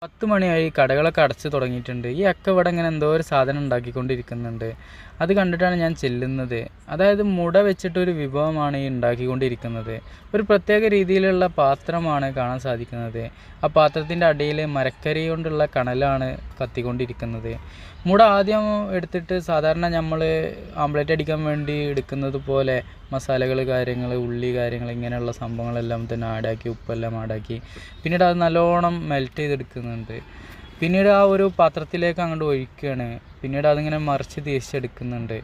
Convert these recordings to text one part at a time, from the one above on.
10 മണിയായി, കടകളൊക്കെ അടച്ചു തുടങ്ങിയിട്ടുണ്ട്. ഈ അക്ക ഇവിടെ ഇങ്ങനെ എന്തോ ഒരു സാധനം ഉണ്ടാക്കിക്കൊണ്ടിരിക്കുന്നുണ്ട്. അത് കണ്ടിട്ടാണ് ഞാൻ ചെല്ലുന്നത്. അതായത് മുട വെച്ചിട്ടൊരു വിഭവമാണ് ഈ ഉണ്ടാക്കിക്കൊണ്ടിരിക്കുന്നത്. ഒരു പ്രത്യേക രീതിയിലുള്ള പാത്രമാണ് കാണാൻ സാധിക്കുന്നത്. ആ പാത്രത്തിൻ്റെ അടിയിൽ മരക്കരി കൊണ്ടുള്ള കണലാണ് കത്തിക്കൊണ്ടിരിക്കുന്നത്. മുട ആദ്യം എടുത്തിട്ട് സാധാരണ നമ്മൾ ആംപ്ലേറ്റ് അടിക്കാൻ വേണ്ടി എടുക്കുന്നത് പോലെ മസാലകൾ, കാര്യങ്ങൾ, ഉള്ളി, കാര്യങ്ങൾ ഇങ്ങനെയുള്ള സംഭവങ്ങളെല്ലാം തന്നെ ആഡാക്കി, ഉപ്പെല്ലാം ആഡാക്കി പിന്നീട് അത് നല്ലോണം മെൽറ്റ് ചെയ്തെടുക്കുന്നുണ്ട്. പിന്നീട് ആ ഒരു പാത്രത്തിലേക്ക് അങ്ങോട്ട് ഒഴിക്കുകയാണ്. പിന്നീട് അതിങ്ങനെ മറിച്ച് തിരിച്ചെടുക്കുന്നുണ്ട്.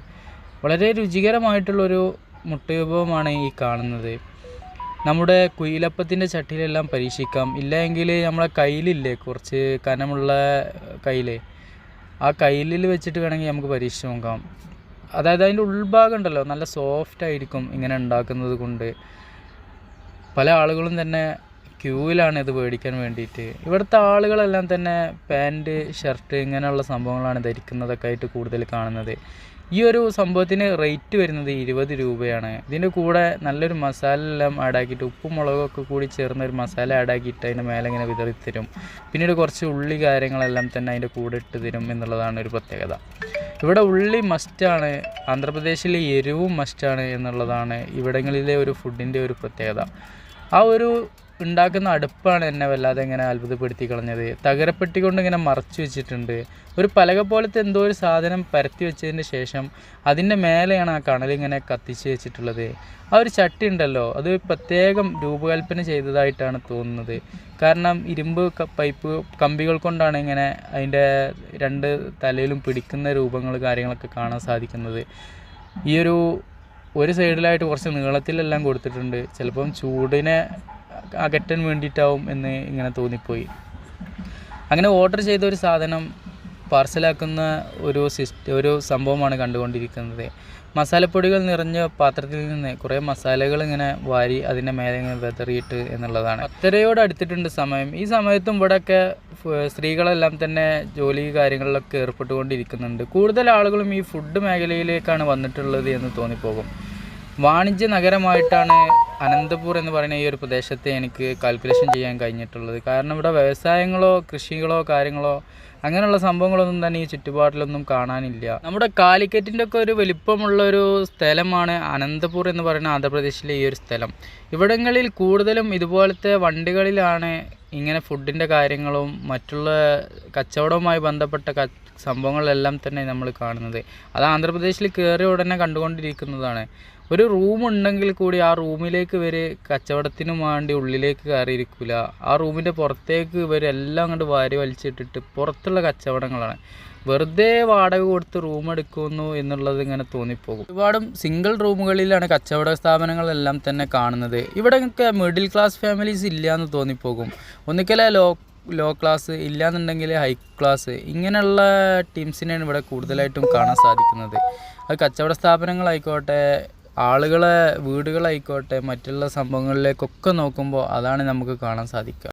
വളരെ രുചികരമായിട്ടുള്ളൊരു മുട്ട വിഭവമാണ് ഈ കാണുന്നത്. നമ്മുടെ കുയിലപ്പത്തിൻ്റെ ചട്ടിയിലെല്ലാം പരീക്ഷിക്കാം. ഇല്ലെങ്കിൽ നമ്മളെ കയ്യിലില്ലേ കുറച്ച് കനമുള്ള കയ്യിൽ, ആ കയ്യിലിൽ വെച്ചിട്ട് വേണമെങ്കിൽ നമുക്ക് പരീക്ഷിച്ച് നോക്കാം. അതായത് അതിൻ്റെ ഉൾഭാഗം ഉണ്ടല്ലോ, നല്ല സോഫ്റ്റ് ആയിരിക്കും ഇങ്ങനെ ഉണ്ടാക്കുന്നത് കൊണ്ട്. പല ആളുകളും തന്നെ ക്യൂവിലാണ് ഇത് മേടിക്കാൻ വേണ്ടിയിട്ട്. ഇവിടുത്തെ ആളുകളെല്ലാം തന്നെ പാൻറ്റ്, ഷർട്ട് ഇങ്ങനെയുള്ള സംഭവങ്ങളാണ് ധരിക്കുന്നതൊക്കെ ആയിട്ട് കൂടുതൽ കാണുന്നത്. ഈ ഒരു സംഭവത്തിന് റേറ്റ് വരുന്നത് 20 രൂപയാണ്. ഇതിൻ്റെ കൂടെ നല്ലൊരു മസാല എല്ലാം ആഡാക്കിയിട്ട്, ഉപ്പും മുളകൊക്കെ കൂടി ചേർന്ന ഒരു മസാല ആഡാക്കിയിട്ട് അതിൻ്റെ മേലെ ഇങ്ങനെ വിതറി തരും. പിന്നീട് കുറച്ച് ഉള്ളി കാര്യങ്ങളെല്ലാം തന്നെ അതിൻ്റെ കൂടെ ഇട്ട് തരും എന്നുള്ളതാണ് ഒരു പ്രത്യേകത. ഇവിടെ ഉള്ളി മസ്റ്റാണ്, ആന്ധ്രാപ്രദേശിലെ എരിവും മസ്റ്റാണ് എന്നുള്ളതാണ് ഇവിടങ്ങളിലെ ഒരു ഫുഡിൻ്റെ ഒരു പ്രത്യേകത. ആ ഒരു ഉണ്ടാക്കുന്ന അടുപ്പാണ് എന്നെ വല്ലാതെ ഇങ്ങനെ അത്ഭുതപ്പെടുത്തി കളഞ്ഞത്. തകരപ്പെട്ടി കൊണ്ട് ഇങ്ങനെ മറച്ചു വെച്ചിട്ടുണ്ട്. ഒരു പലക പോലത്തെ എന്തോ ഒരു സാധനം പരത്തി വെച്ചതിന് ശേഷം അതിൻ്റെ മേലെയാണ് ആ കണലിങ്ങനെ കത്തിച്ച് വെച്ചിട്ടുള്ളത്. ആ ഒരു ചട്ടി ഉണ്ടല്ലോ, അത് പ്രത്യേകം രൂപകൽപ്പന ചെയ്തതായിട്ടാണ് തോന്നുന്നത്. കാരണം ഇരുമ്പ് പൈപ്പ് കമ്പികൾ കൊണ്ടാണ് ഇങ്ങനെ അതിൻ്റെ രണ്ട് തലയിലും പിടിക്കുന്ന രൂപങ്ങൾ, കാര്യങ്ങളൊക്കെ കാണാൻ സാധിക്കുന്നത്. ഈ ഒരു സൈഡിലായിട്ട് കുറച്ച് നീളത്തിലെല്ലാം കൊടുത്തിട്ടുണ്ട്. ചിലപ്പം ചൂടിനെ അകറ്റാൻ വേണ്ടിയിട്ടാവും എന്ന് ഇങ്ങനെ തോന്നിപ്പോയി. അങ്ങനെ ഓർഡർ ചെയ്ത ഒരു സാധനം പാർസലാക്കുന്ന ഒരു സംഭവമാണ് കണ്ടുകൊണ്ടിരിക്കുന്നത്. മസാലപ്പൊടികൾ നിറഞ്ഞ പാത്രത്തിൽ നിന്ന് കുറേ മസാലകൾ ഇങ്ങനെ വാരി അതിൻ്റെ മേലെ ഇങ്ങനെ വെതറിയിട്ട് എന്നുള്ളതാണ്. 10:30 അടുത്തിട്ടുണ്ട് സമയം. ഈ സമയത്തും ഇവിടെയൊക്കെ സ്ത്രീകളെല്ലാം തന്നെ ജോലി കാര്യങ്ങളിലൊക്കെ ഏർപ്പെട്ടുകൊണ്ടിരിക്കുന്നുണ്ട്. കൂടുതൽ ആളുകളും ഈ ഫുഡ് മേഖലയിലേക്കാണ് വന്നിട്ടുള്ളത് എന്ന് തോന്നിപ്പോകും. വാണിജ്യ നഗരമായിട്ടാണ് അനന്തപൂർ എന്ന് പറയുന്ന ഈ ഒരു പ്രദേശത്തെ എനിക്ക് കാൽക്കുലേഷൻ ചെയ്യാൻ കഴിഞ്ഞിട്ടുള്ളത്. കാരണം ഇവിടെ വ്യവസായങ്ങളോ കൃഷികളോ കാര്യങ്ങളോ അങ്ങനെയുള്ള സംഭവങ്ങളൊന്നും തന്നെ ഈ ചുറ്റുപാടിലൊന്നും കാണാനില്ല. നമ്മുടെ കാലിക്കറ്റിൻ്റെ ഒക്കെ ഒരു വലിപ്പമുള്ളൊരു സ്ഥലമാണ് അനന്തപൂർ എന്ന് പറയുന്ന ആന്ധ്രാപ്രദേശിലെ ഈ ഒരു സ്ഥലം. ഇവിടങ്ങളിൽ കൂടുതലും ഇതുപോലത്തെ വണ്ടികളിലാണ് ഇങ്ങനെ ഫുഡിൻ്റെ കാര്യങ്ങളും മറ്റുള്ള കച്ചവടവുമായി ബന്ധപ്പെട്ട സംഭവങ്ങളെല്ലാം തന്നെ നമ്മൾ കാണുന്നത്. അത് ആന്ധ്രാപ്രദേശിൽ കയറിയ ഉടനെ കണ്ടുകൊണ്ടിരിക്കുന്നതാണ്. ഒരു റൂം ഉണ്ടെങ്കിൽ കൂടി ആ റൂമിലേക്ക് ഇവർ കച്ചവടത്തിനും വേണ്ടി ഉള്ളിലേക്ക് കയറിയിരിക്കില്ല. ആ റൂമിൻ്റെ പുറത്തേക്ക് ഇവരെല്ലാം അങ്ങോട്ട് വാരി വലിച്ചിട്ടിട്ട് പുറത്തുള്ള കച്ചവടങ്ങളാണ്. വെറുതെ വാടക കൊടുത്ത് റൂം എടുക്കുന്നു എന്നുള്ളത് ഇങ്ങനെ തോന്നിപ്പോകും. ഒരുപാടും സിംഗിൾ റൂമുകളിലാണ് കച്ചവട സ്ഥാപനങ്ങളെല്ലാം തന്നെ കാണുന്നത്. ഇവിടെയൊക്കെ മിഡിൽ ക്ലാസ് ഫാമിലീസ് ഇല്ല എന്ന് തോന്നിപ്പോകും. ഒന്നിക്കലെ ലോ ക്ലാസ്, ഇല്ലയെന്നുണ്ടെങ്കിൽ ഹൈ ക്ലാസ്, ഇങ്ങനെയുള്ള ടീംസിനെയാണ് ഇവിടെ കൂടുതലായിട്ടും കാണാൻ സാധിക്കുന്നത്. അത് കച്ചവട സ്ഥാപനങ്ങളായിക്കോട്ടെ, ആളുകളെ വീടുകളായിക്കോട്ടെ, മറ്റുള്ള സംഭവങ്ങളിലേക്കൊക്കെ നോക്കുമ്പോൾ അതാണ് നമുക്ക് കാണാൻ സാധിക്കുക.